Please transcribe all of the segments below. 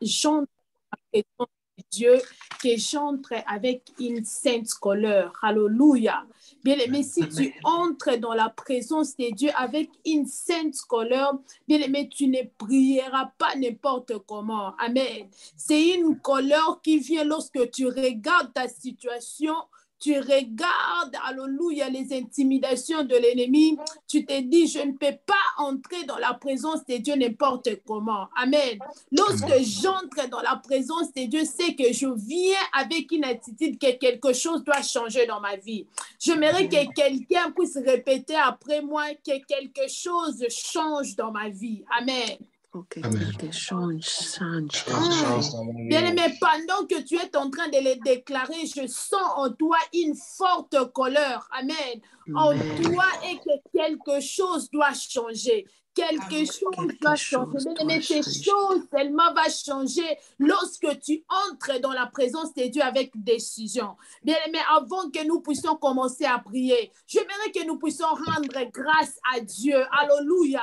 j'entre dans Dieu, que j'entre avec une sainte colère. Alléluia. Bien-aimé, si tu entres dans la présence de Dieu avec une sainte colère, bien-aimé, tu ne prieras pas n'importe comment. Amen. C'est une colère qui vient lorsque tu regardes ta situation, tu regardes, alléluia, les intimidations de l'ennemi, tu te dis, je ne peux pas entrer dans la présence de Dieu n'importe comment. Amen. Lorsque j'entre dans la présence de Dieu, c'est que je viens avec une attitude que quelque chose doit changer dans ma vie. J'aimerais que quelqu'un puisse répéter après moi que quelque chose change dans ma vie. Amen. Ok, quelque chose change. Bien-aimé, pendant que tu es en train de le déclarer, je sens en toi une forte colère. Amen. En toi et que quelque chose doit changer. Quelque chose doit changer. Bien-aimé, ces choses seulement va changer lorsque tu entres dans la présence de Dieu avec décision. Bien-aimé, avant que nous puissions commencer à prier, j'aimerais que nous puissions rendre grâce à Dieu. Alléluia.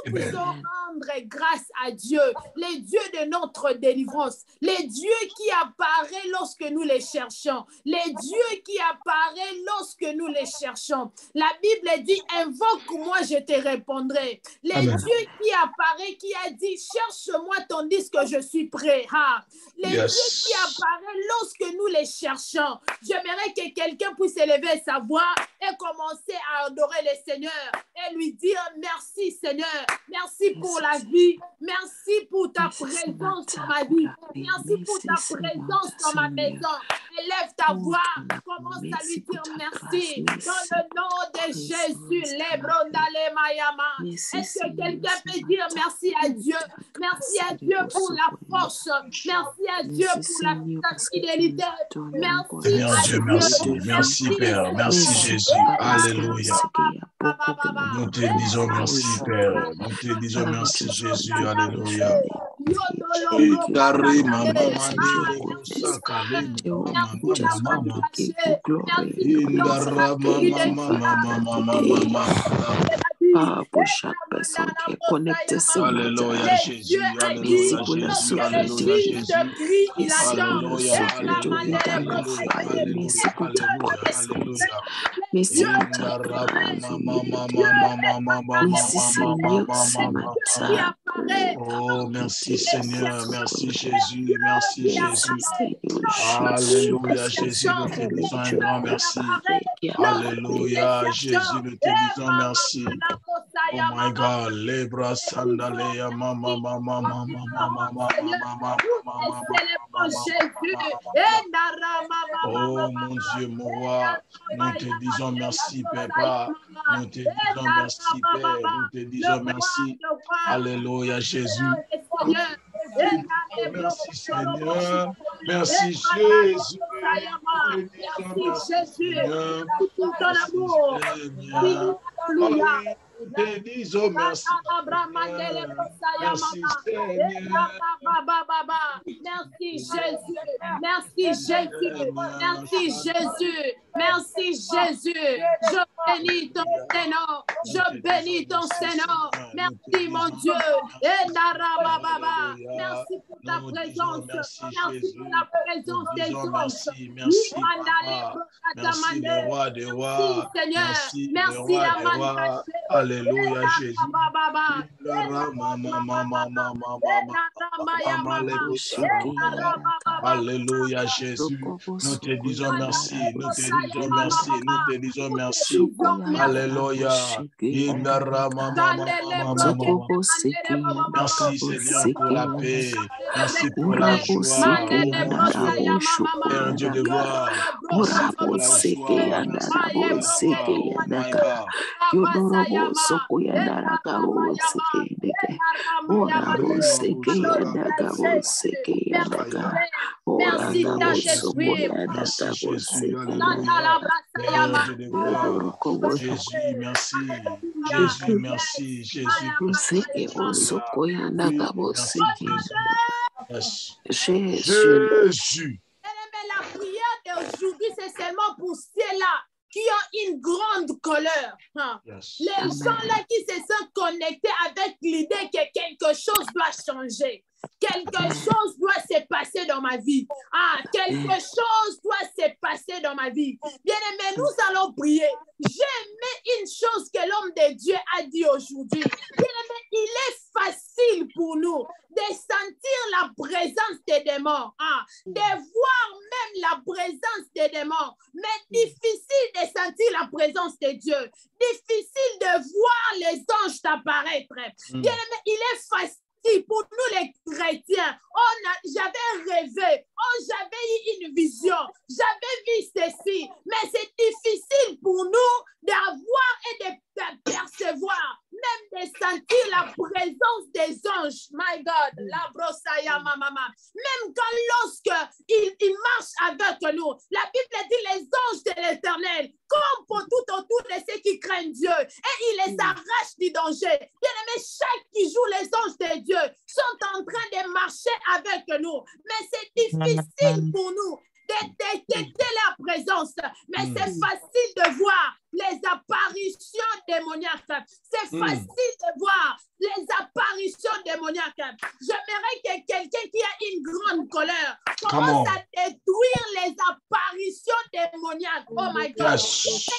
Nous puissions rendre grâce à Dieu, les dieux de notre délivrance, les dieux qui apparaissent lorsque nous les cherchons, les dieux qui apparaissent lorsque nous les cherchons. La Bible dit, invoque-moi, je te répondrai. Les dieux qui apparaissent, qui a dit, cherche-moi tandis que je suis prêt. Ah. Les dieux qui apparaissent lorsque nous les cherchons. J'aimerais que quelqu'un puisse élever sa voix et commencer à adorer le Seigneur et lui dire merci Seigneur. Merci pour la vie. Merci pour ta présence dans ma vie. Merci pour ta présence dans ma maison. Élève ta voix. Commence à lui dire merci. Dans le nom de Jésus. Est-ce que quelqu'un peut dire merci à Dieu? Merci à Dieu pour la force. Merci à Dieu pour la fidélité. Merci à Dieu, Dieu. merci Père. Merci Jésus. Alléluia. Nous te disons merci Père. Nous te disons merci Jésus. Alléluia. Pour chaque personne qui est connectée ce matin. Alléluia Jésus. Alléluia Jésus. Alléluia Jésus. Alléluia. Merci pour ta présence. Merci pour ta grâce. Merci Seigneur ce matin. Oh, merci Seigneur. Merci Jésus. Merci Jésus. Alléluia Jésus. Nous te disons un grand merci. Alléluia Jésus. Nous te disons merci. Oh my God, Lebra Sandalea Mama Mama Mama Mama Mama Mama. Oh mon Dieu, mon roi, nous te disons merci, Papa. Nous te disons merci, Père. Nous te disons merci. Alléluia, Jésus. Merci, Seigneur. Merci, Jésus. Merci, Seigneur. Nous te disons merci. Merci Seigneur. Merci Jésus. Merci Jésus. Merci Jésus. Merci Jésus. Je bénis ton Seigneur. Je bénis ton Seigneur. Merci mon Dieu. Merci pour ta présence. Merci pour la présence des autres. Merci Papa. Merci le roi des rois. Merci Seigneur. Merci la Alléluia Jésus. Alléluia Jésus. Nous te disons merci. Nous te disons merci. Nous te disons merci. Alléluia. Merci Seigneur pour la paix. Merci pour la joie. Père Dieu de gloire. Merci pour la joie. Merci pour la joie. Yodorobo Sokoyandara Gabo Seke, Orabo Seke Yandagabo Seke Yandaga, Orabo Sokoyandara Gabo Seke, Jésus, merci. Jésus, merci. Jésus, Seke Sokoyandara Gabo Seke. Jésus. La prière d'aujourd'hui, c'est seulement pour cela qui ont une grande colère. Hein. Yes. Les gens-là qui se sont connectés avec l'idée que quelque chose doit changer. Quelque chose doit se passer dans ma vie. Quelque chose doit se passer dans ma vie. Bien-aimés, nous allons prier. J'ai aimé une chose que l'homme de Dieu a dit aujourd'hui. Bien-aimés, il est facile pour nous de sentir la présence des démons, de voir même la présence des démons, mais difficile de sentir la présence de Dieu. Difficile de voir les anges apparaître. Bien-aimés, il est facile. Si pour nous les chrétiens, j'avais rêvé, j'avais eu une vision, j'avais vu ceci, mais c'est difficile pour nous d'avoir et de percevoir, même de sentir la présence des anges. My God, la brossaya mama. Même quand lorsque il marche avec nous, la Bible dit les anges de l'Éternel, comme pour tout autour de ceux qui craignent Dieu, et il les arrache du danger. Bien-aimés, chaque qui joue les anges de Dieu sont en train de marcher avec nous, mais c'est difficile pour nous de détecter la présence, mais c'est facile de voir les apparitions démoniaques. C'est facile de voir les apparitions démoniaques. J'aimerais que quelqu'un qui a une grande colère commence à détruire les apparitions démoniaques. Oh my God.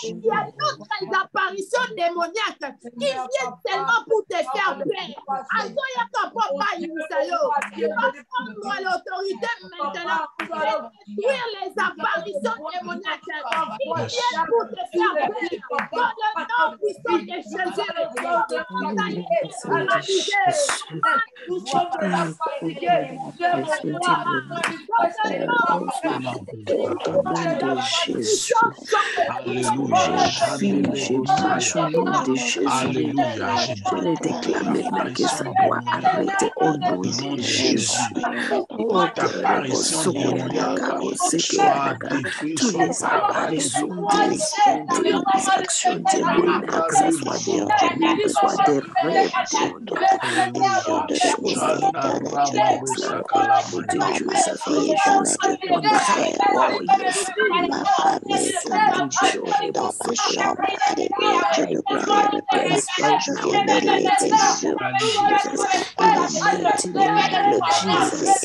Il y a d'autres apparitions démoniaques qui viennent seulement pour te faire peur. Tu vas prendre l'autorité maintenant et détruire les apparitions démoniaques qui viennent pour te faire peur. Dans le nom puissant de Jésus, les actions démoniaques, ça soit des rêves, soit des rêves de choses de Dieu, ça soit des choses qui contraires. Oh yes, ma famille, j'aurais beaucoup de chambre. Je ne crois le principal, je connais les Jesus. In the mighty name of Jesus,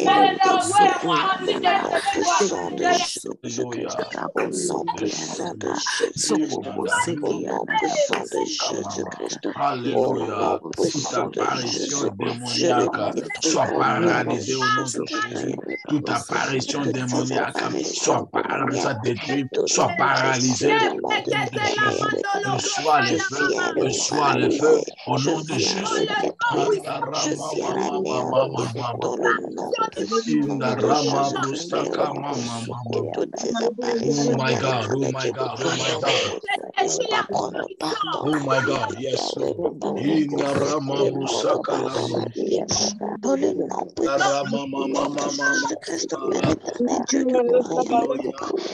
Alléluia. Toute apparition démoniaque soit paralysée au nom de Jésus. Toute apparition démoniaque soit paralysée, soit détruite, soit paralysée au nom de Jésus. Reçois les feux, reçois les feux au nom de Jésus. Oh my God, oh my God, oh my God. Oh my God, yes, Lord.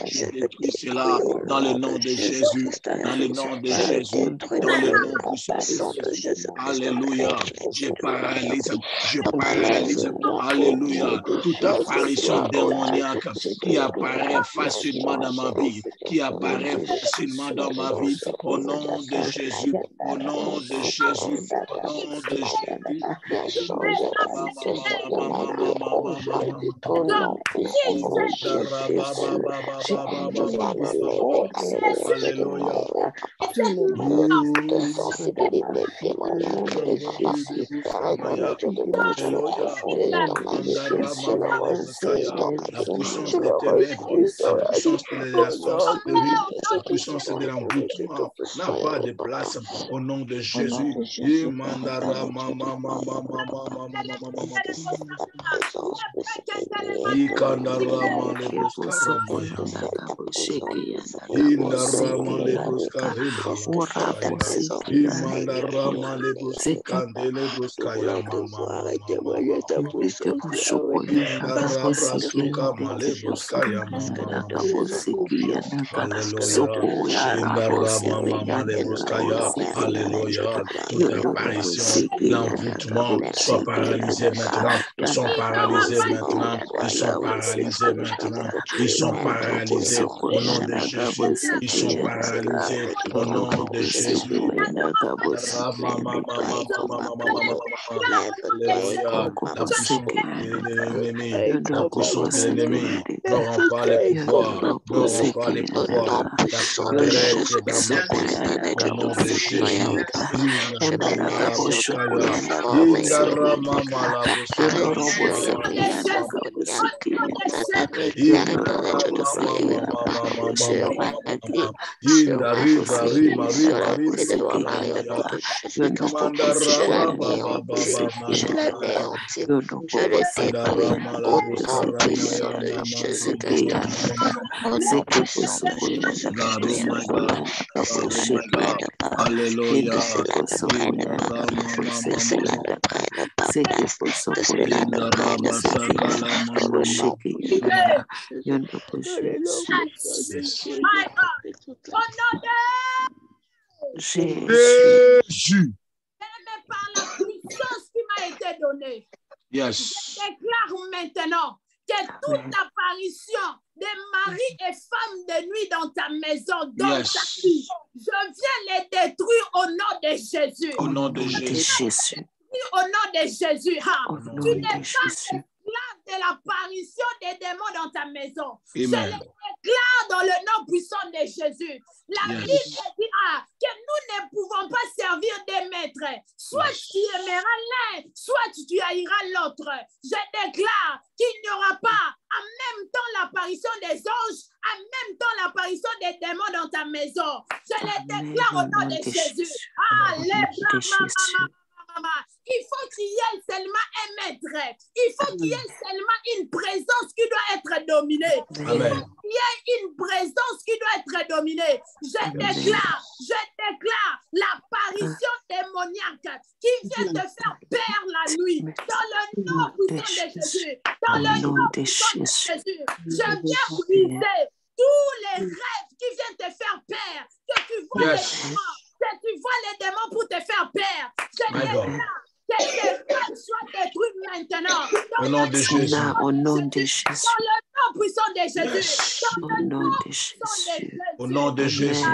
Je détruis cela dans le nom de Jésus, dans le nom de Jésus, dans le nom puissant de Jésus. Alléluia. Je paralyse. Alléluia. Toute apparition démoniaque qui apparaît facilement dans ma vie, qui apparaît facilement dans ma vie, au nom de Jésus, au nom de Jésus, au nom de Jésus. La puissance des ténèbres, la puissance de la sorcellerie, la puissance de l'envoûtement n'a pas de place au nom de Jésus. témoigner ta puissance. Alléluia. Toute apparition, l'envoûtement, soit paralysé maintenant. Ils sont paralysés maintenant. Ils sont paralysés maintenant. Ils sont paralysés au nom de Jésus. Ils sont paralysés au nom de Jésus. Alléluia. La puissance de l'ennemi n'auront pas les pouvoirs, n'auront pas les pouvoirs d'apparaître dans ma vie au nom de Jésus. Alléluia. Jésus. Par la puissance qui m'a été donnée. Yes. Je déclare maintenant que toute apparition des maris et femmes de nuit dans ta maison, dans ta vie, je viens les détruire au nom de Jésus. Au nom de Jésus. Au nom de Jésus. Tu n'es pas esclave de l'apparition des démons dans ta maison. Amen. Je les déclare dans le nom puissant de Jésus. La Bible dit que nous ne pouvons pas servir des maîtres. Soit tu aimeras l'un, soit tu haïras l'autre. Je déclare qu'il n'y aura pas en même temps l'apparition des anges, en même temps l'apparition des démons dans ta maison. Je les déclare au nom de Jésus. Il faut qu'il y ait seulement un maître. Il faut qu'il y ait seulement une présence qui doit être dominée. Amen. Il y a une présence qui doit être dominée. Je déclare l'apparition démoniaque qui vient te faire perdre la nuit. Dans le nom puissant de Jésus. Dans le nom puissant de Jésus. Je viens briser tous les rêves qui viennent te faire perdre. Que tu vois les démons. Que tu vois les démons pour te faire perdre. Je déclare que tes rêves soient détruits maintenant. Au nom de Jésus. Au nom de Jésus. Dans le nom puissant de Jésus. Au nom de Jésus. Au nom de Jésus.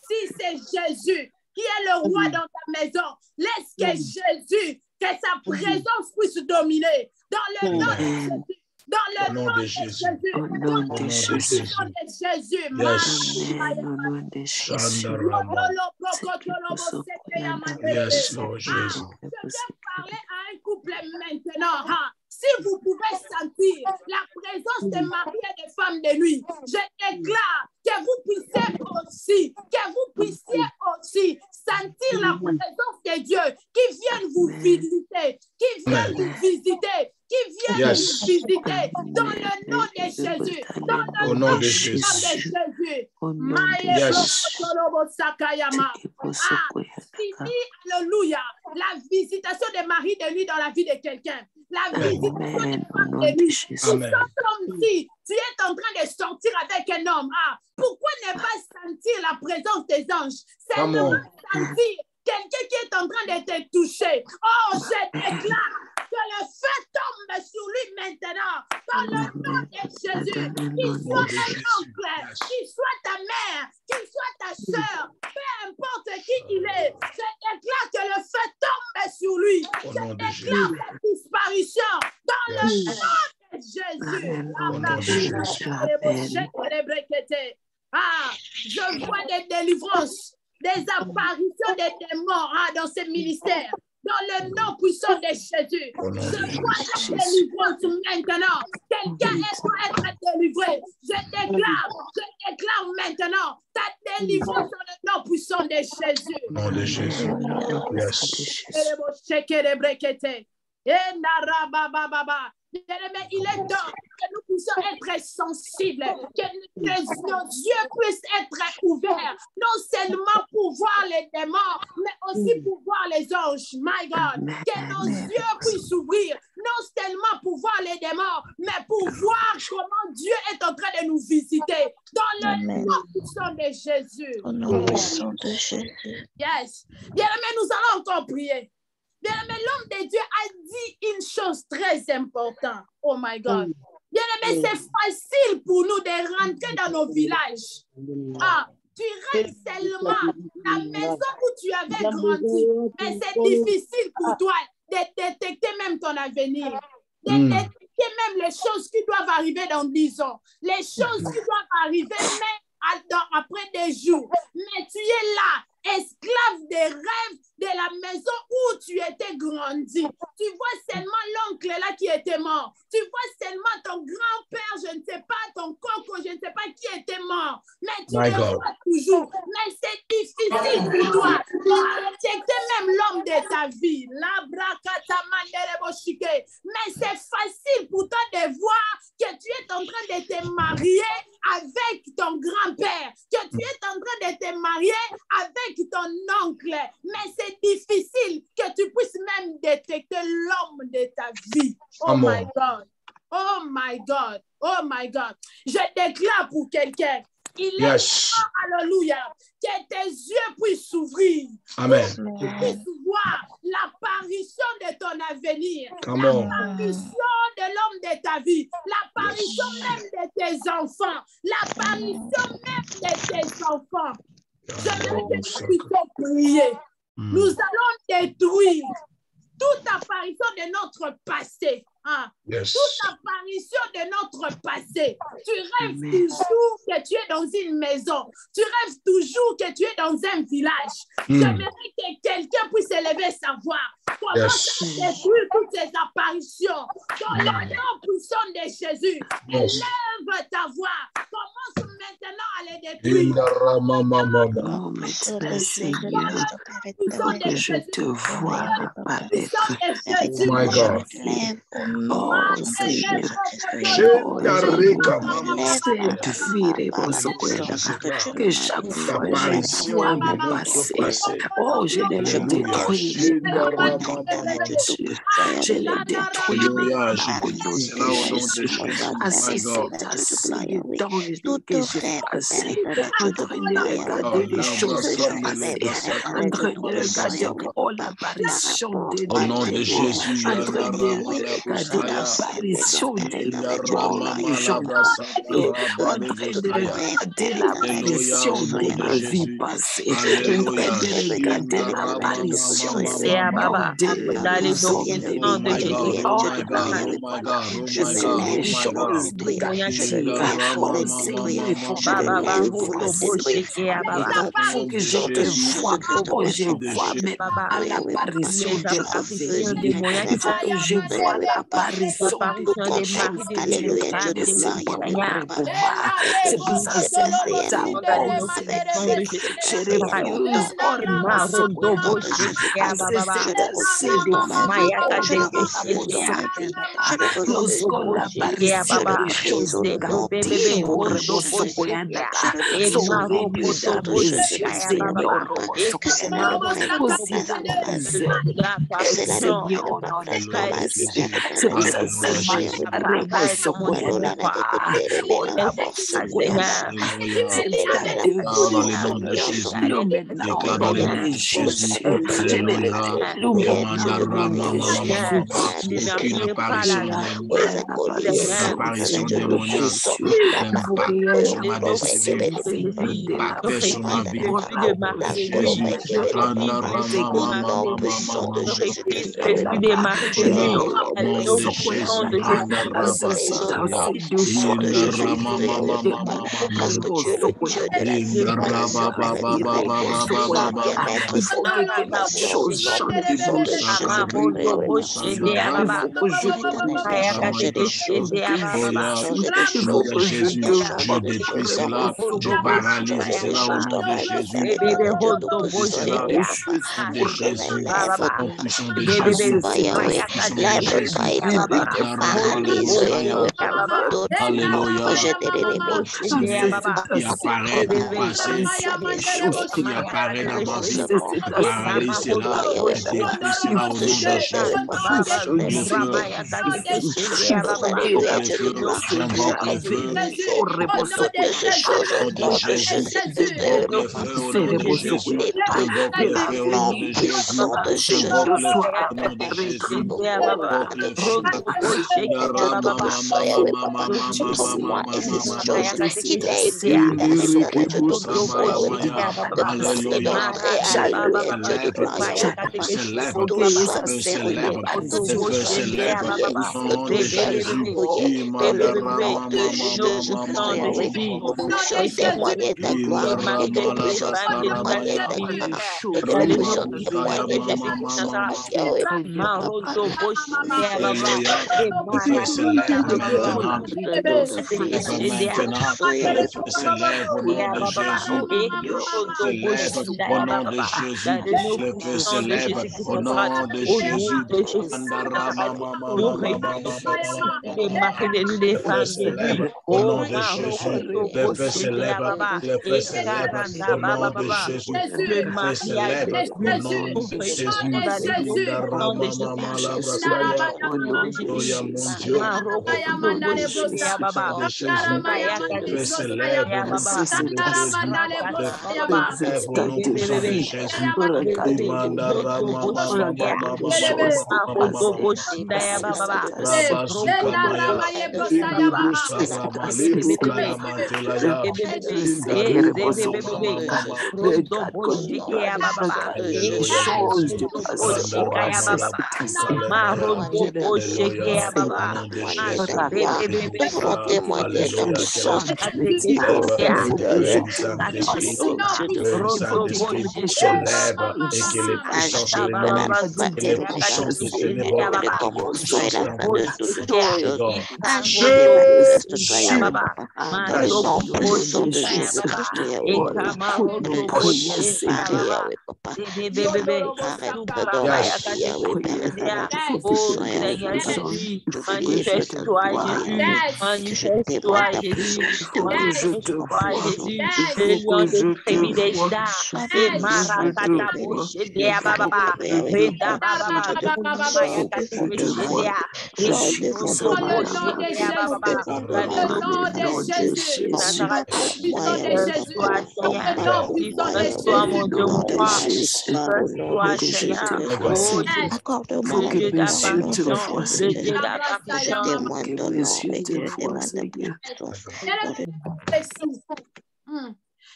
Si c'est Jésus qui est le roi dans ta maison, laisse que Jésus, que sa présence puisse dominer. Dans le nom de Jésus. Dans le nom de Jésus. Au nom de Jésus. Yes, Lord Jesus. Je vais parler à un couple maintenant. Si vous pouvez sentir la présence des maris et des femmes de nuit, je déclare que vous puissiez aussi sentir la présence de Dieu qui vient vous visiter, qui vient vous visiter, qui vient vous visiter dans le nom de Jésus, dans le nom de Jésus. Alléluia, la visitation des maris de nuit dans la vie de quelqu'un. La visitation des femmes de nuit. C'est comme si tu es en train de sortir avec un homme. Pourquoi ne pas sentir la présence des anges? C'est de sentir quelqu'un qui est en train de te toucher. Oh, je déclare que le feu tombe sur lui maintenant. Dans le nom de Jésus. Qu'il soit un oncle, qu'il soit ta mère, qu'il soit ta soeur, peu importe qui il est. Je déclare que le feu tombe sur lui. Je déclare sa disparition. Dans le nom de Jésus. Je vois des délivrances, des apparitions des démons dans ce ministère. Dans le nom puissant de Jésus, je vois la délivrance maintenant. Quelqu'un doit être délivré. Je déclare maintenant ta délivrance dans le nom puissant de Jésus. Au nom de Jésus. Bien-aimé, il est temps que nous puissions être sensibles, que nos yeux puissent être ouverts, non seulement pour voir les démons, mais aussi pour voir les anges. My God, que nos yeux puissent s'ouvrir, non seulement pour voir les démons, mais pour voir comment Dieu est en train de nous visiter. Dans le nom puissant de Jésus. Au nom puissant de Jésus. Yes. Bien-aimé, nous allons encore prier. Bien-aimé, l'homme de Dieu a dit une chose très importante. Oh my God. Bien-aimé, c'est facile pour nous de rentrer dans nos villages. Ah, tu restes seulement la maison où tu avais grandi. Mais c'est difficile pour toi de détecter même ton avenir. De détecter même les choses qui doivent arriver dans 10 ans. Les choses qui doivent arriver même après des jours. Mais tu es là, esclave des rêves de la maison où tu étais grandi. Tu vois seulement l'oncle là qui était mort. Tu vois seulement ton grand-père, je ne sais pas, ton coco, je ne sais pas qui était mort. Mais tu le vois toujours. Mais c'est difficile pour toi de même l'homme de ta vie. Mais c'est facile pour toi de voir que tu es en train de te marier avec ton grand-père, que tu es en train de te marier avec ton oncle. Mais c'est difficile que tu puisses même détecter l'homme de ta vie. Oh my God. Oh my God. Oh my God. Je déclare pour quelqu'un. Il est temps, alléluia, que tes yeux puissent s'ouvrir. Amen. Que tu puisses voir l'apparition de ton avenir. L'apparition de l'homme de ta vie. L'apparition même de tes enfants. L'apparition même de tes enfants. Je veux que nous puissions prier. Nous allons détruire toute apparition de notre passé. Hein? Toute apparition de notre passé. Tu rêves toujours que tu es dans une maison. Tu rêves toujours que tu es dans un village. J'aimerais que quelqu'un puisse élever sa voix. Comment détruire toutes ces apparitions. Dans le nom puissant de Jésus, élève ta voix. Commence maintenant à les détruire. Oh, maintenant, Seigneur, que je te vois apparaître. My God. Oh, Seigneur, que chaque fois je vois mon passé, oh, je les détruis, je les détruis, assez c'est assez de temps que j'ai passé, en train de regarder les choses passées, en train de regarder oh, l'apparition de au nom de Jésus, en train de regarder l'apparition de l'apparition de ma vie passée, en train de regarder l'apparition de je sais les choses négatives. Oh Seigneur, il faut que je te vois. Oh, je vois même à l'apparition de l'avenir. Il faut que je vois l'apparition de quelque chose qui est en train de se préparer pour moi. C'est pour ça que c'est ta oh Seigneur, je refuse lorsqu'on l'apparition des choses négatives sont venues dans mes yeux, Seigneur, apparition démoniaque, sur ma vie. Alléluia, Jésus. Je détruis cela. Je paralyse cela au nom de Jésus. Je détruis cela au nom de Jésus. Au puissant de Jésus. Alléluia. Qui apparaît dans le passé, qui apparaît dans ma vie, paralyse cela, je détruis cela au nom de Jésus. J'invoque le feu, au nom de Jésus. J'invoque le feu au nom de Jésus. J'invoque le feu au nom de Jésus. J'invoque le feu au nom de Jésus. J'invoque le s'élève au nom de Jésus. S'élève au nom de Jésus. Le feu s'élève au nom de Jésus. Au nom de Jésus. Le feu s'élève. Le feu s'élève au nom de Jésus. Le feu s'élève au nom de Jésus. Alléluia, mon Dieu. Le feu s'élève au nom de Jésus.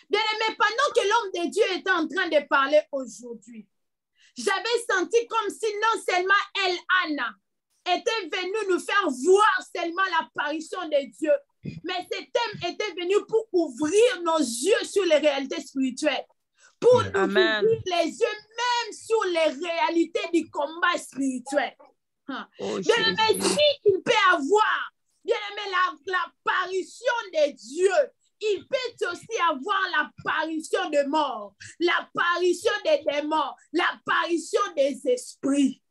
Bien-aimé, pendant que l'homme de Dieu était en train de parler aujourd'hui, j'avais senti comme si non seulement elle, Anna, était venue nous faire voir seulement l'apparition de Dieu, mais cet homme était venu pour ouvrir nos yeux sur les réalités spirituelles, pour nous ouvrir les yeux même sur les réalités du combat spirituel. Bien-aimé, s'il peut avoir, bien-aimé, l'apparition de Dieu, il peut aussi avoir l'apparition de mort, l'apparition des démons, l'apparition des esprits.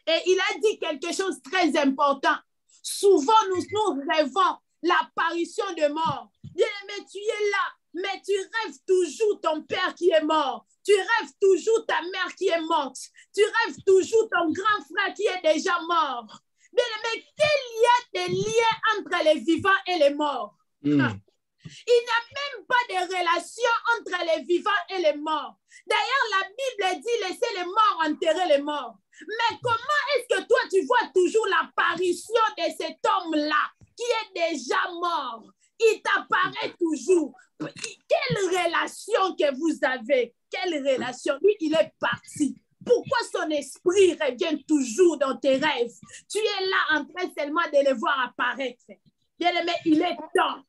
Et il a dit quelque chose de très important. Souvent, nous rêvons l'apparition de mort. Bien-aimé, tu es là, mais tu rêves toujours ton père qui est mort. Tu rêves toujours ta mère qui est morte. Tu rêves toujours ton grand frère qui est déjà mort. Bien-aimé, qu'il y a des liens entre les vivants et les morts. Il n'y a même pas de relation entre les vivants et les morts. D'ailleurs, la Bible dit laissez les morts enterrer les morts. Mais comment est-ce que toi, tu vois toujours l'apparition de cet homme-là qui est déjà mort? Il t'apparaît toujours. Quelle relation que vous avez? Quelle relation? Lui, il est parti. Pourquoi son esprit revient toujours dans tes rêves? Tu es là en train seulement de le voir apparaître. Bien-aimé, il est temps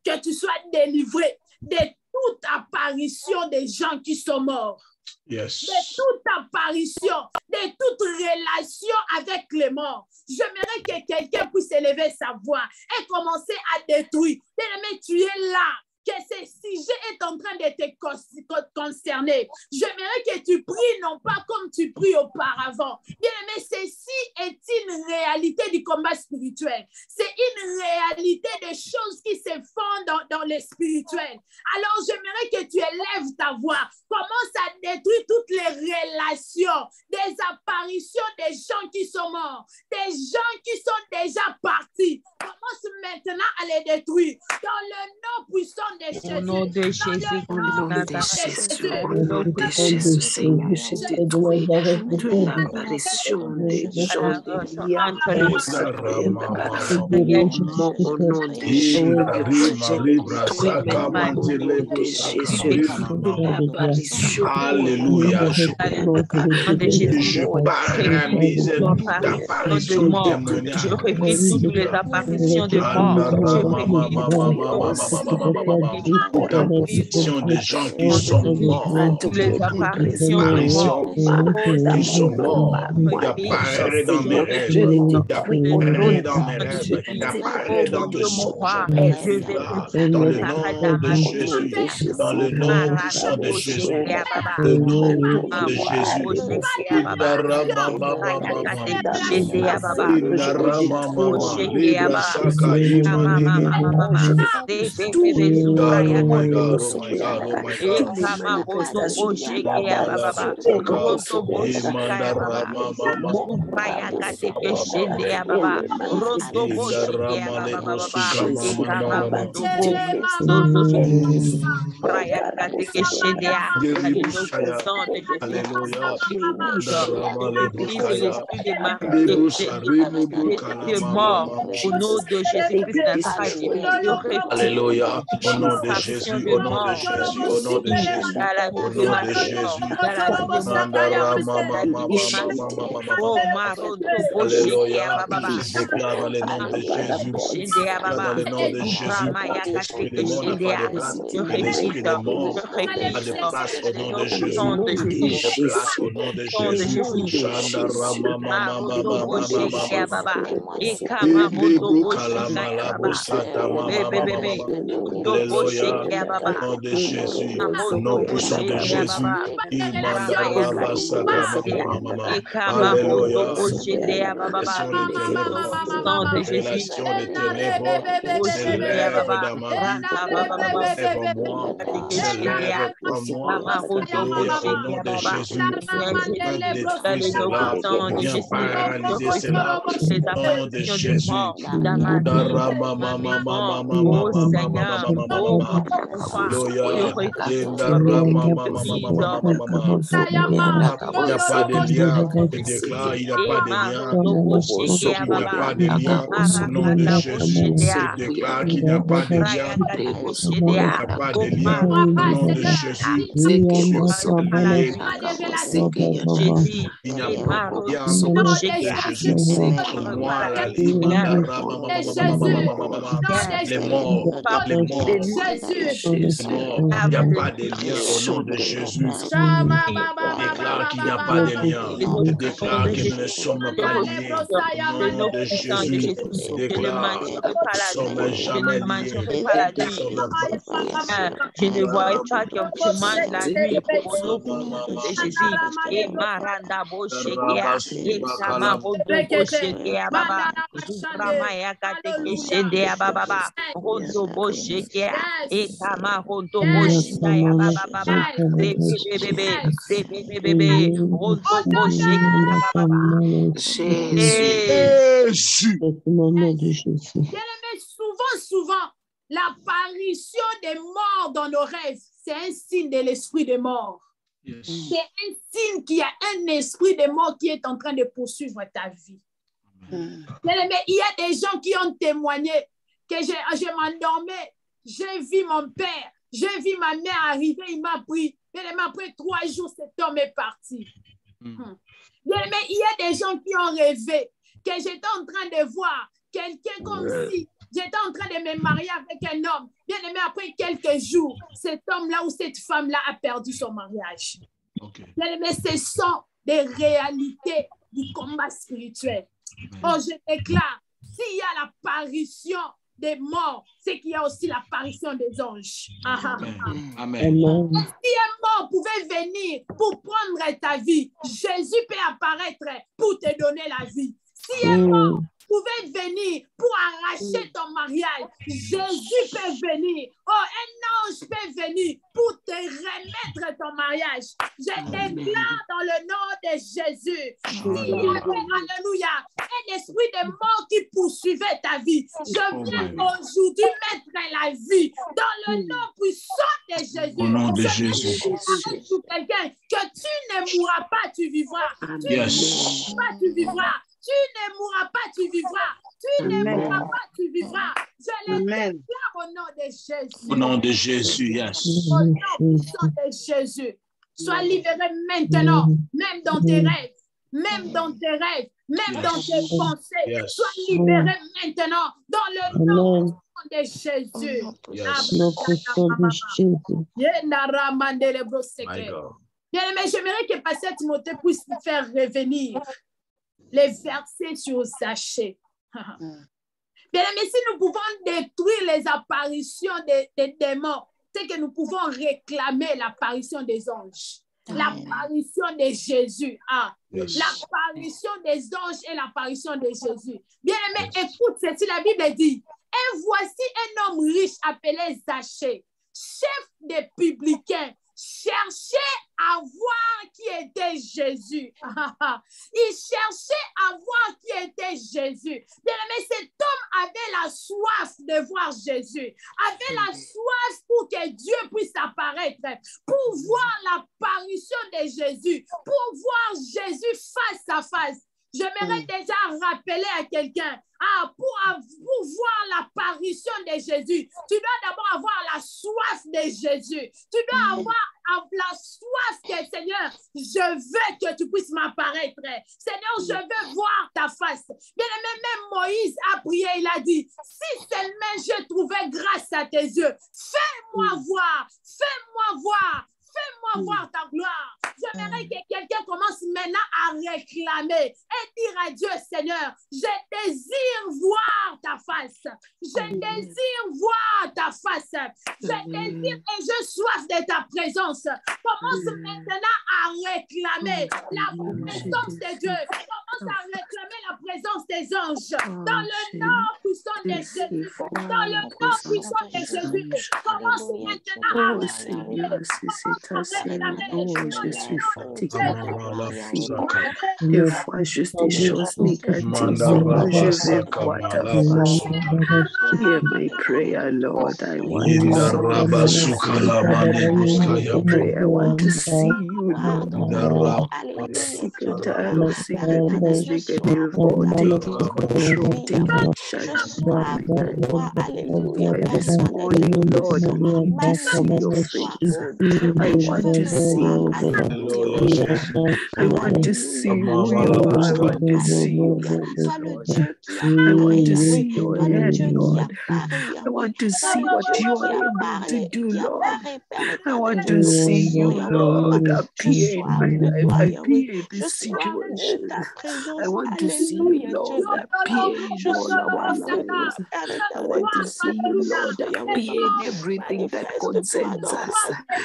que tu sois délivré de toute apparition des gens qui sont morts. Yes. de toute apparition, de toute relation avec les morts. J'aimerais que quelqu'un puisse élever sa voix et commencer à détruire. Bien-aimé, tu es là, que ce sujet est en train de te concerner. J'aimerais que tu pries non pas comme tu pries auparavant. Bien-aimé, ceci est une réalité du combat spirituel. C'est une réalité des choses qui se font dans le spirituel. Alors, j'aimerais que tu élèves ta voix. Commence à détruire toutes les relations, des apparitions des gens qui sont morts, des gens qui sont déjà partis. Commence maintenant à les détruire. Dans le nom puissant de Jésus. Au nom de Jésus, Au nom de Jésus, Seigneur, détruis toute l'apparition des gens des liens au nom de Jésus, Alléluia. Je paralyse toute apparition démoniaque. Je refuse toutes les apparitions de L'apparition des gens qui sont morts. toutes les apparitions de Qui sont morts. Qui apparaissent dans mes rêves. Qui apparaissent dans mes rêves. Qui apparaissent dans mes songes. Dans le nom de Jésus. Dans le nom puissant de Jésus. Le nom de Jésus. Alléluia. Au nom de Jésus, au nom de Jésus, au nom de Jésus, au nom de Jésus. Alléluia. Je déclare dans le nom de Jésus. Dans le nom de Jésus. L'esprit de mort n'a pas de place. L'esprit de mort a de place au nom de Jésus. De place au nom de Jésus. Alléluia. Au nom de Jésus. Au nom puissant de Jésus. Alléluia. Relation de ténèbres s'élève dans ma vie. Lève moi. S'élève en moi. Alléluia. Au nom de Jésus. Détruis cela. Viens paralyser cela. Au nom de Jésus. Il n'y a pas de lien. Je déclare, il n'y a pas de lien. Il n'y a pas de lien. Au nom de Jésus, je déclare qu'il n'y a pas de lien. Il n'y a pas de lien. Au nom de Jésus, il n'y a pas de lien. Moi, la les morts, les morts, il n'y a pas de lien au nom de Jésus. Je déclare qu'il n'y a pas de lien. Je déclare que nous ne sommes pas liés au nom de Jésus. Je déclare que nous ne sommes jamais liés. Je ne vois pas que tu manges la nuit au nom de Jésus. Et Maranda Boshekia, et Samarodo Boshekia Baba, Zubramaya Katekeshendea Baba, Rondo Boshekia, et Samarodo Boshekia Baba, bébé, Rondo Boshekia Baba. Jésus. Souvent, l'apparition des morts dans nos rêves, c'est un signe de l'esprit de mort. Yes. C'est un signe qu'il y a un esprit de mort qui est en train de poursuivre ta vie. Mais il y a des gens qui ont témoigné que je m'endormais, j'ai vu mon père, j'ai vu ma mère arriver, il m'a pris. Mais après 3 jours, cet homme est parti. Mais il y a des gens qui ont rêvé que j'étais en train de voir quelqu'un comme si j'étais en train de me marier avec un homme. Bien aimé, après quelques jours, cet homme-là ou cette femme-là a perdu son mariage. Bien-aimé, ce sont des réalités du combat spirituel. Oh, je déclare, s'il y a l'apparition des morts, c'est qu'il y a aussi l'apparition des anges. Amen. Si un mort pouvait venir pour prendre ta vie, Jésus peut apparaître pour te donner la vie. Si un mort pouvait venir pour arracher ton mariage, Jésus peut venir. Oh, un ange peut venir pour te remettre ton mariage. Je déclare dans le nom de Jésus, s'il y avait, alléluia, un esprit de mort qui poursuivait ta vie, je viens aujourd'hui mettre la vie dans le nom puissant de Jésus. Au nom de Jésus. Quelqu'un que tu ne mourras pas, tu vivras. Tu ne mourras pas, tu vivras. Tu ne mourras pas, tu vivras. Tu ne mourras pas, tu vivras. Je le déclare au nom de Jésus. Au nom de Jésus, yes. Au nom puissant de Jésus. Sois libéré maintenant, même dans tes rêves, même dans tes rêves, même dans tes pensées. Sois libéré maintenant dans le nom de Jésus. Bien-aimé, j'aimerais que Pasteur Timothée puisse nous faire revenir les versets sur Zachée. Bien-aimé, si nous pouvons détruire les apparitions des démons, c'est que nous pouvons réclamer l'apparition des anges, l'apparition de Jésus. L'apparition des anges et l'apparition de Jésus. Bien-aimé, écoute ceci, la Bible dit, et voici un homme riche appelé Zachée, chef des publicains, cherchait à voir qui était Jésus. Il cherchait à voir qui était Jésus. Bien-aimé, cet homme avait la soif de voir Jésus, avait la soif pour que Dieu puisse apparaître, pour voir l'apparition de Jésus, pour voir Jésus face à face. J'aimerais déjà rappeler à quelqu'un, pour voir l'apparition de Jésus, tu dois d'abord avoir la soif de Jésus. Tu dois avoir la soif que, Seigneur, je veux que tu puisses m'apparaître. Seigneur, je veux voir ta face. Bien-aimé, même Moïse a prié, il a dit, si seulement je trouvais grâce à tes yeux, fais-moi voir, fais-moi voir. Fais-moi voir ta gloire. J'aimerais que quelqu'un commence maintenant à réclamer et dire à Dieu, Seigneur, je désire voir ta face. Je désire voir ta face. Je désire et je soif de ta présence. Commence maintenant à réclamer la présence de Dieu. Commence à réclamer la présence des anges. Dans le nom puissant de Jésus. Dans le nom puissant de Jésus. Commence maintenant à réclamer. Je suis fatigué. Des fois, juste des choses négatives. Je vais voir ta face. Hear my prayer, Lord. I want to see I want to see you, Lord. Secret negative or taking control, taking charge. This morning, Lord, I want to see your face. I want to see you. I want to see you. I want to see you. I want to see your head, Lord. I want to see what you are able to do, Lord. I want to see you, Lord, appear in my life, appear in this situation. I want to see you, Lord, appear in all our lives. I want to see you, Lord, appear in everything that concerns us.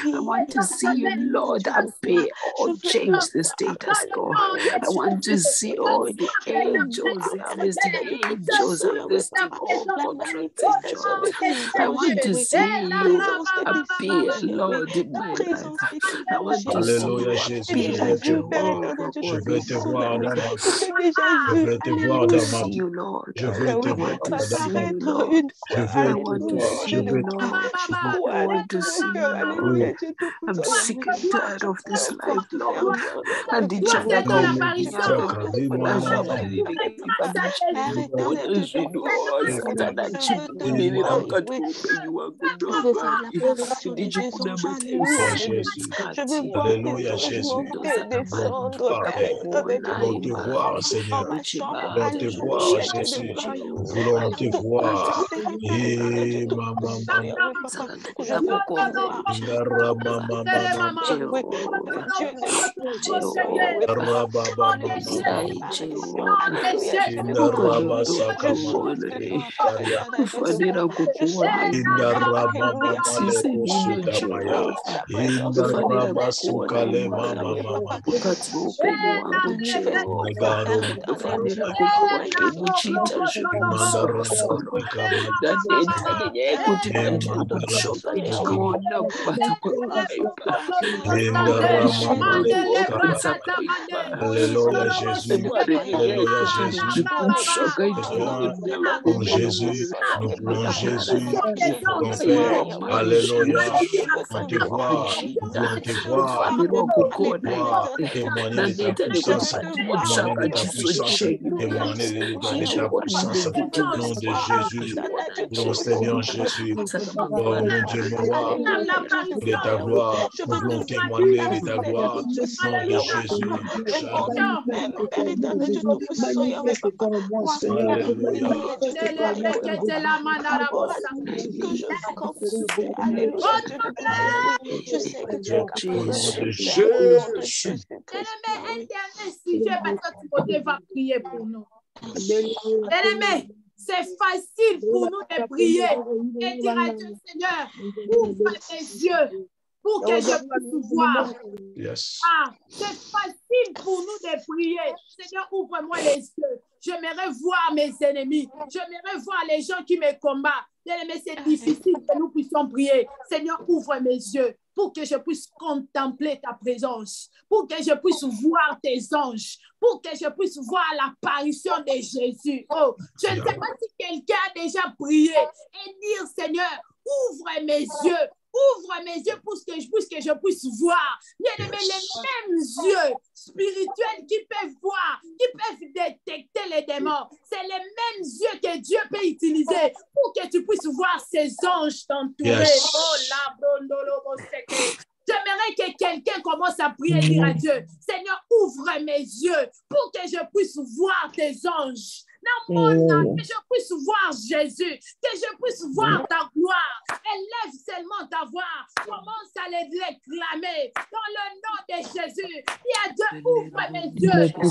I want to see you, Lord, appear or change the status quo. I want to see all the angels, harvesting angels, harvesting all contracted jobs. I want to see you appear, Lord, in my life. I want to see you appear, Jehovah. Je veux te voir dans ma vie. Je veux te voir dans ma vie. Je veux te voir dans ma vie. Je veux te voir. Je veux te voir. I want to see you. I'm sick and tired of this life, Lord. And the Alléluia, Jésus. Nous voulons te voir, Seigneur. Nous voulons te voir, Jésus. Nous voulons te voir. Et maman, Alléluia, Jésus. Alléluia, Jésus. Pour Jésus, nous voulons Jésus, ton Père. Alléluia. On te voit, nous voulons te voir, témoigner de ta puissance, témoigner de ta puissance, témoigner de ta puissance. Au nom de Jésus, mon Seigneur Jésus, oh mon Dieu, mon roi, de ta gloire, nous voulons témoigner de ta gloire, au nom de Jésus. Je sais que tu es capable. Prier pour nous. Bien-aimé, c'est facile pour nous de prier et dire à Dieu, Seigneur, ouvre tes yeux pour que je puisse voir. Yes. Ah, c'est facile pour nous de prier. Seigneur, ouvre-moi les yeux. J'aimerais voir mes ennemis. J'aimerais voir les gens qui me combattent. Bien-aimé, c'est difficile que nous puissions prier. Seigneur, ouvre mes yeux pour que je puisse contempler ta présence, pour que je puisse voir tes anges, pour que je puisse voir l'apparition de Jésus. Oh, je ne sais pas si quelqu'un a déjà prié et dire, Seigneur, ouvre mes yeux. Ouvre mes yeux pour que je puisse voir. Bien-aimé, les mêmes yeux spirituels qui peuvent voir, qui peuvent détecter les démons. C'est les mêmes yeux que Dieu peut utiliser pour que tu puisses voir ces anges t'entourer. Yes. Oh, j'aimerais que quelqu'un commence à prier et dire à Dieu, Seigneur, ouvre mes yeux pour que je puisse voir tes anges. Dans mon âme, que je puisse voir Jésus, que je puisse voir ta gloire. Élève seulement ta voix. Commence à les réclamer. Dans le nom de Jésus, dis à Dieu, ouvre mes yeux. Je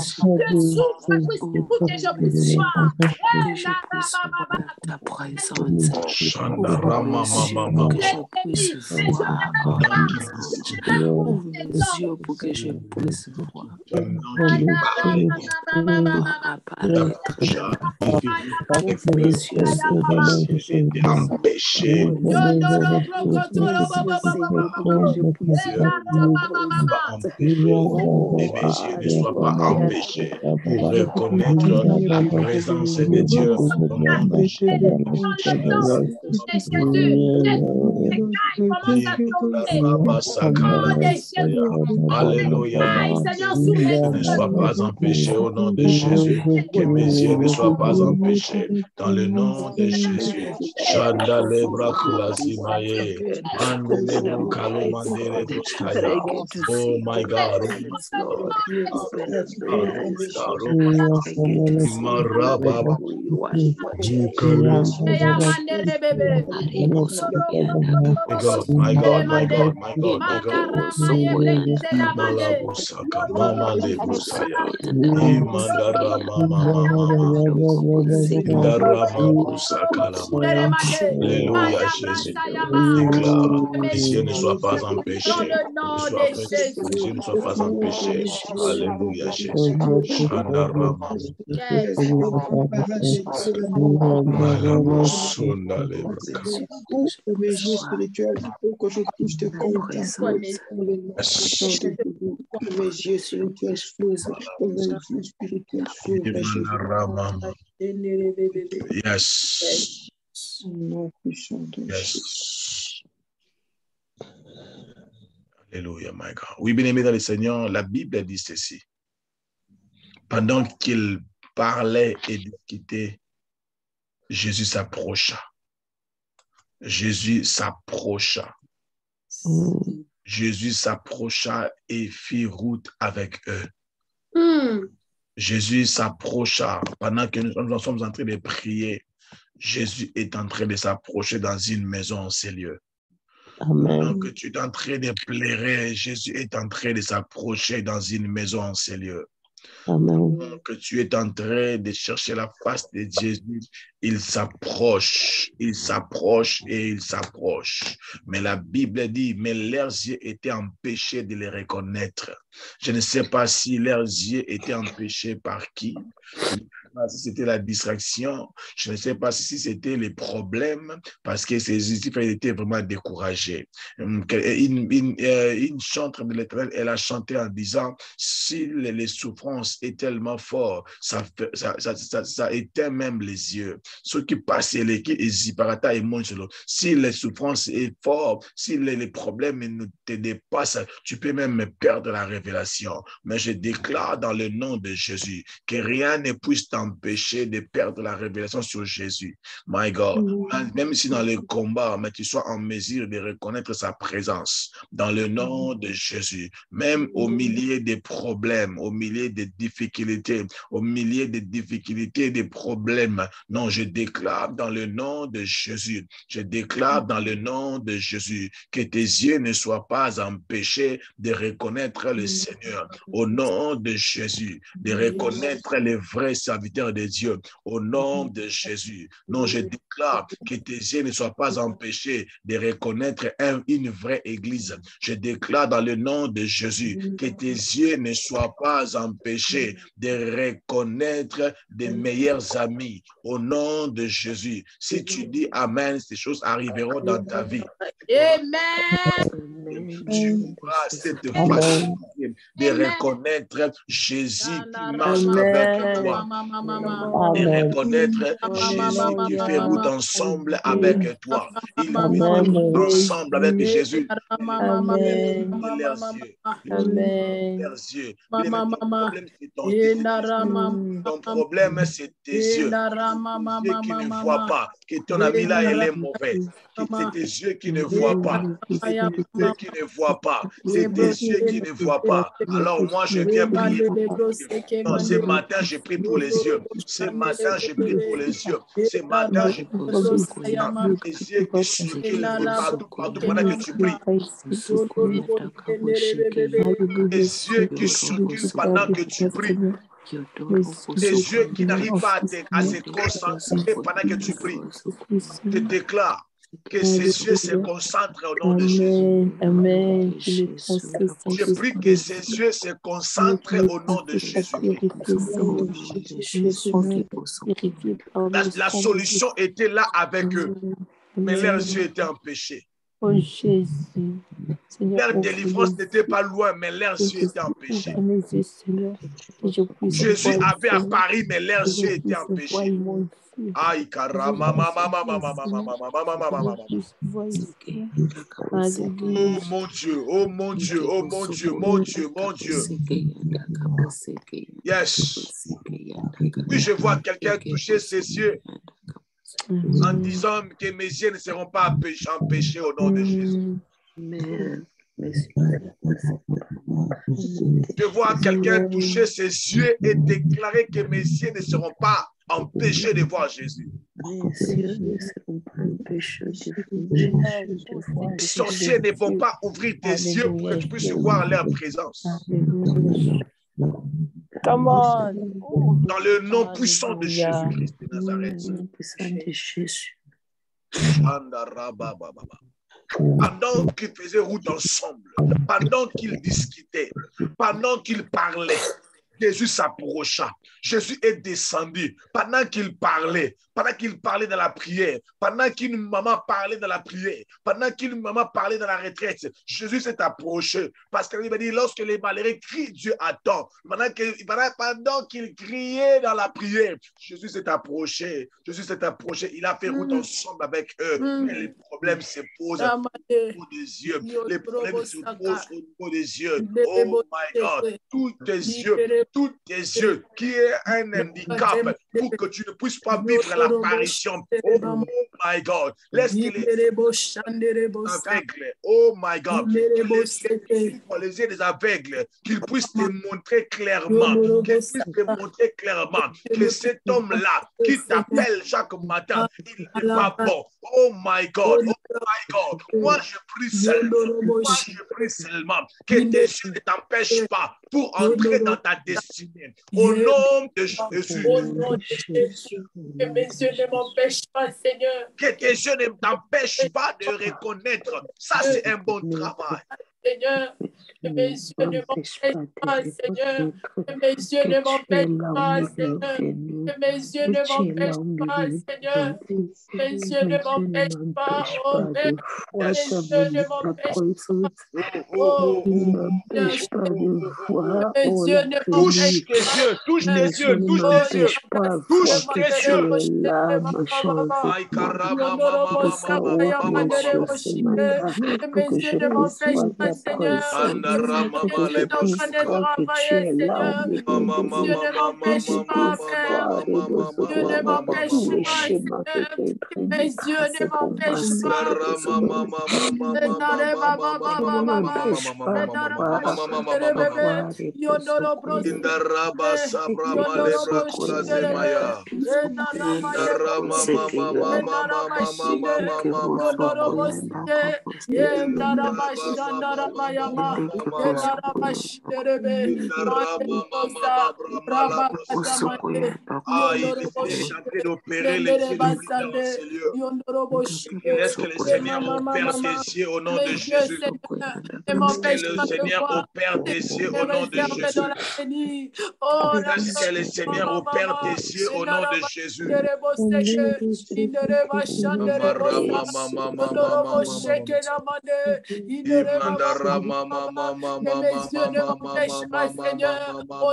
souffre pour que je puisse voir. Ta présence. Shanda Rama Mama Que je puisse voir. Ouvre mes yeux pour que je puisse voir. Ne soient pas empêchés pour reconnaître la présence de Dieu. Alléluia. Ne sois pas empêché au nom de Jésus. Que mes yeux ne soient pas empêchés dans le nom de Jésus. Shanda lebra kulazimaye. Andele kalomandele dostaya. Oh my God. Marababa. My God, my God, my God, my God. Malabusaka, mama lebusaya. Imandara mama Alléluia, Jésus. Déclare, les yeux ne soient pas empêchés. Les yeux ne soient pas empêchés. Alléluia, Jésus. Shandarama. Mes yeux spirituels, pour que je puisse te contempler. Mes yeux spirituels Yes. Yes. Alléluia, my God. Oui, bien-aimés dans le Seigneur, la Bible dit ceci. Pendant qu'il parlait et discutait, Jésus s'approcha. Jésus s'approcha. Jésus s'approcha et fit route avec eux. Jésus s'approcha pendant que nous sommes en train de prier. Jésus est en train de s'approcher dans une maison en ces lieux. Pendant que tu es en train de pleurer, Jésus est en train de s'approcher dans une maison en ces lieux. Que tu es en train de chercher la face de Jésus, il s'approche et il s'approche. Mais la Bible dit, mais leurs yeux étaient empêchés de les reconnaître. Je ne sais pas si leurs yeux étaient empêchés par qui. Si c'était la distraction, je ne sais pas si c'était les problèmes, parce que ces disciples étaient vraiment découragés. Une chantre de l'Éternel, elle a chanté en disant, si les souffrances est tellement fort, ça éteint même les yeux. Ceux qui passent les qui hésiparata et montent sur l'autre. Si les souffrances est fort, si les problèmes ne te dépassent, tu peux même perdre la révélation. Mais je déclare dans le nom de Jésus que rien ne puisse t'empêcher de perdre la révélation sur Jésus. My God, même si dans le combat, mais tu sois en mesure de reconnaître sa présence dans le nom de Jésus, même au milieu des problèmes, au milieu des difficultés, des problèmes. Non, je déclare dans le nom de Jésus, je déclare dans le nom de Jésus que tes yeux ne soient pas empêchés de reconnaître le Seigneur. Au nom de Jésus, de reconnaître les vrais serviteurs de Dieu. Au nom de Jésus. Non, je déclare que tes yeux ne soient pas empêchés de reconnaître une vraie église. Je déclare dans le nom de Jésus que tes yeux ne soient pas empêchés de reconnaître des meilleurs amis. Au nom de Jésus. Si tu dis Amen, ces choses arriveront dans ta vie. Amen. Tu auras cette facilité de reconnaître Jésus qui marche avec toi. Et reconnaître Jésus qui fait route ensemble avec toi. Il fait route ensemble avec Jésus. Leurs yeux. Ton problème, c'est tes yeux. Tes yeux qui ne voient pas. Que ton ami là, il est mauvais. C'est tes yeux qui ne voient pas. C'est tes yeux qui ne voient pas. C'est tes yeux qui ne voient pas. Alors moi, je viens prier. Non, ce matin, je prie pour les yeux. Ce matin, je prie pour les yeux. Ce matin, je prie pour les yeux qui circulent partout pendant que tu pries. Les yeux qui circulent pendant que tu pries. Des yeux qui n'arrivent pas à se concentrer pendant que tu pries. Je déclare que ces yeux se concentrent au nom de Jésus. Amen. Je prie que ces yeux se concentrent au nom de Jésus. La solution était là avec eux, mais leurs yeux étaient empêchés. Oh Jésus. Leur délivrance n'était pas loin, mais leurs yeux étaient empêchés. Jésus avait à Paris, mais leurs yeux étaient empêchés. Aïe, caramba, oh mon Dieu, oh mon Dieu, oh mon Dieu, mon Dieu, mon Dieu. Yes. Puis je vois quelqu'un toucher ses yeux en disant que mes yeux ne seront pas empêchés au nom de Jésus. Je vois quelqu'un toucher ses yeux et déclarer que mes yeux ne seront pas empêchés de voir Jésus. Les sorciers ne vont pas ouvrir tes yeux pour que tu puisses voir leur présence. Come on. Dans le nom puissant de Jésus-Christ de Nazareth. Pendant qu'ils faisaient route ensemble, pendant qu'ils discutaient, pendant qu'ils parlaient, Jésus s'approcha. Jésus est descendu. Pendant qu'il parlait dans la prière, pendant qu'une maman parlait dans la prière, pendant qu'une maman parlait dans la retraite, Jésus s'est approché. Parce qu'il m'a dit, lorsque les malheureux crient, Dieu attend. Pendant qu'il criait dans la prière, Jésus s'est approché. Jésus s'est approché. Il a fait route ensemble avec eux. Mais les problèmes se posent au niveau des yeux. Les problèmes se posent au niveau des yeux. Oh my God. Tous tes yeux tous tes yeux qui est un handicap pour que tu ne puisses pas vivre l'apparition. Oh my God. Laisse que les aveugles, oh my God, les yeux des aveugles, qu'ils puissent te montrer clairement, que cet homme-là qui t'appelle chaque matin, il n'est pas bon. Oh my God, moi je prie seulement, que tes yeux ne t'empêchent pas pour entrer dans ta destinée. Au nom de Jésus. Au nom de Jésus. Que mes yeux ne m'empêchent pas, Seigneur. Que tes yeux ne t'empêchent pas de reconnaître. Ça, c'est un bon travail. Seigneur, que mes yeux ne m'empêchent pas, Seigneur. Que mes yeux ne m'empêchent pas, Seigneur. Que mes yeux ne m'empêchent pas, Seigneur. Mes yeux ne m'empêchent pas, oh Père. Mes yeux ne m'empêchent pas. Oh, mes yeux ne touche tes yeux, touche tes yeux, touche tes yeux, touche tes yeux. Mes yeux ne m'empêchent pas, Seigneur. Mes yeux ne m'empêchent pas, Père. Dieu ne m'empêche pas, Seigneur. Mes yeux ne m'empêchent pas. Laisse que le Seigneur opère tes yeux au nom de Jésus. Que le Seigneur opère tes yeux au nom de Jésus. Laisse que le Seigneur opère tes yeux au nom de Jésus. Au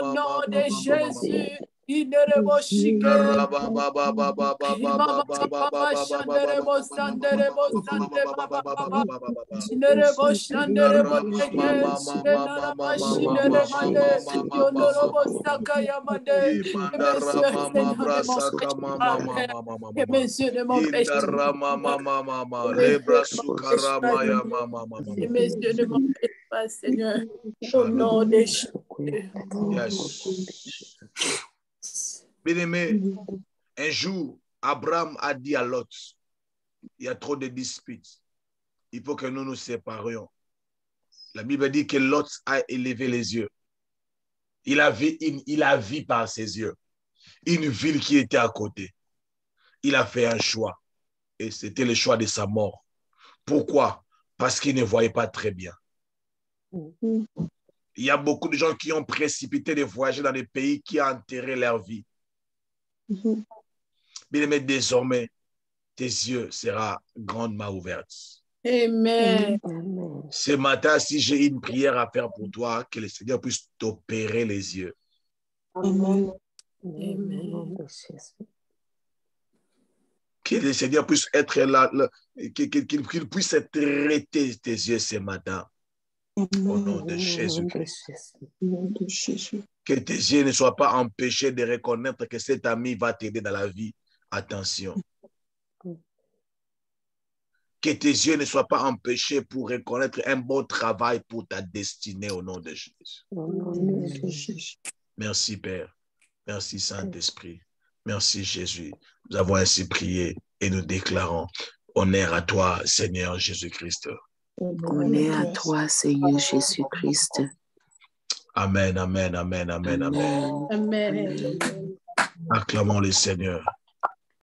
nom de Jésus. Il ne reboschique. Seigneur, au nom de Jésus. Bien-aimé, un jour, Abraham a dit à Lot, il y a trop de disputes. Il faut que nous nous séparions. La Bible dit que Lot a élevé les yeux. Il a vu par ses yeux une ville qui était à côté. Il a fait un choix. Et c'était le choix de sa mort. Pourquoi? Parce qu'il ne voyait pas très bien. Il y a beaucoup de gens qui ont précipité de voyager dans des pays qui ont enterré leur vie. Bien-aimé, désormais, tes yeux seront grandement ouverts. Amen. Ce matin, si j'ai une prière à faire pour toi, que le Seigneur puisse t'opérer les yeux. Amen. Que le Seigneur puisse être là, qu'il puisse traiter tes yeux ce matin. Au nom de Jésus-Christ. Que tes yeux ne soient pas empêchés de reconnaître que cet ami va t'aider dans la vie. Attention. Que tes yeux ne soient pas empêchés pour reconnaître un bon travail pour ta destinée au nom de Jésus. Merci Père. Merci Saint-Esprit. Merci Jésus. Nous avons ainsi prié et nous déclarons honneur à toi, Seigneur Jésus-Christ. Honneur à toi, Seigneur Jésus-Christ. Amen, amen, amen, amen, amen. Amen. Acclamons le Seigneur.